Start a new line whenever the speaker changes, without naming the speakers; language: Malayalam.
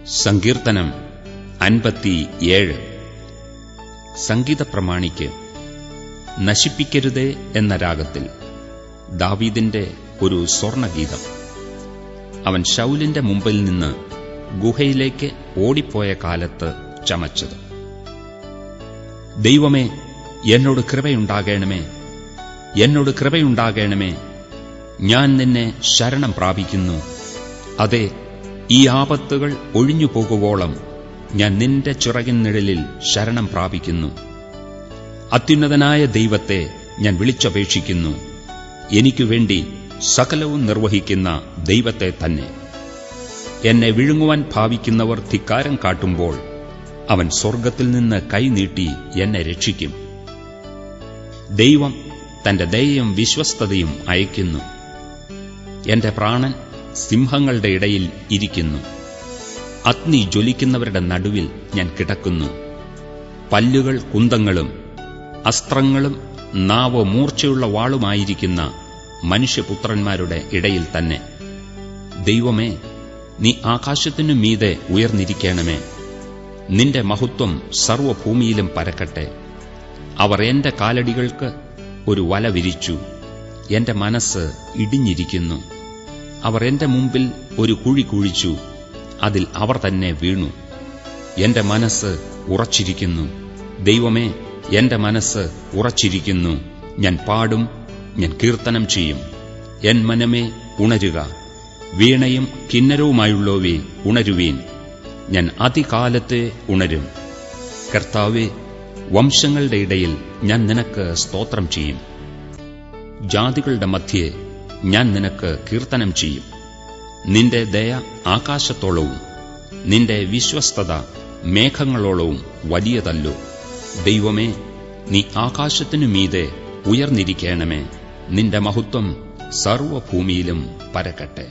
സങ്കീർത്തനം 57. സംഗീത പ്രമാണിക്ക് നശിപ്പിക്കരുതേ എന്ന രാഗത്തിൽ ദാവീദിന്റെ ഒരു സ്വർണഗീതം. അവൻ ശൗലിന്റെ മുമ്പിൽ നിന്ന് ഗുഹയിലേക്ക് ഓടിപ്പോയ കാലത്ത് ചമച്ചത്. ദൈവമേ, എന്നോട് കൃപയുണ്ടാകണമേ, എന്നോട് കൃപയുണ്ടാകണമേ, ഞാൻ നിന്നെ ശരണം പ്രാപിക്കുന്നു. അതെ, ഈ ആപത്തുകൾ ഒഴിഞ്ഞു പോകുവോളം ഞാൻ നിന്റെ ചിറകിൻ നിഴലിൽ ശരണം പ്രാപിക്കുന്നു. അത്യുന്നതനായ ദൈവത്തെ ഞാൻ വിളിച്ചപേക്ഷിക്കുന്നു. എനിക്കുവേണ്ടി സകലവും നിർവഹിക്കുന്ന ദൈവത്തെ തന്നെ. എന്നെ വിഴുങ്ങുവാൻ ഭാവിക്കുന്നവർ ധിക്കാരം കാട്ടുമ്പോൾ അവൻ സ്വർഗ്ഗത്തിൽ നിന്ന് കൈനീട്ടി എന്നെ രക്ഷിക്കും. ദൈവം തന്റെ ദയയും വിശ്വസ്തതയും അയക്കുന്നു. എന്റെ പ്രാണൻ സിംഹങ്ങളുടെ ഇടയിൽ ഇരിക്കുന്നു. അഗ്നി ജ്വലിക്കുന്നവരുടെ നടുവിൽ ഞാൻ കിടക്കുന്നു. പല്ലുകൾ കുന്തങ്ങളും അസ്ത്രങ്ങളും നാവ് മൂർച്ചയുള്ള വാളുമായിരിക്കുന്ന മനുഷ്യപുത്രന്മാരുടെ ഇടയിൽ തന്നെ. ദൈവമേ, നീ ആകാശത്തിനു മീതെ ഉയർന്നിരിക്കണമേ. നിന്റെ മഹത്വം സർവ്വഭൂമിയിലും പരക്കട്ടെ. അവർ എന്റെ കാലടികൾക്ക് ഒരു വല വിരിച്ചു. എന്റെ മനസ്സ് ഇടിഞ്ഞിരിക്കുന്നു. അവർ എന്റെ മുമ്പിൽ ഒരു കുഴി കുഴിച്ചു. അതിൽ അവർ തന്നെ വീണു. എന്റെ മനസ്സ് ഉറച്ചിരിക്കുന്നു. ദൈവമേ, എന്റെ മനസ്സ് ഉറച്ചിരിക്കുന്നു. ഞാൻ പാടും, ഞാൻ കീർത്തനം ചെയ്യും. എൻ മനമേ, ഉണരുക. വീണയും കിന്നരവുമായുള്ളവേ, ഉണരുവീൻ. ഞാൻ അതികാലത്തെ ഉണരും. കർത്താവേ, വംശങ്ങളുടെ ഇടയിൽ ഞാൻ നിനക്ക് സ്തോത്രം ചെയ്യും. ജാതികളുടെ മധ്യേ ഞാൻ നിനക്ക് കീർത്തനം ചെയ്യും. നിന്റെ ദയ ആകാശത്തോളവും നിന്റെ വിശ്വസ്തത മേഘങ്ങളോളവും വലിയതല്ലോ. ദൈവമേ, നീ ആകാശത്തിനു മീതെ ഉയർന്നിരിക്കണമേ. നിന്റെ മഹത്വം സർവ്വഭൂമിയിലും പരക്കട്ടെ.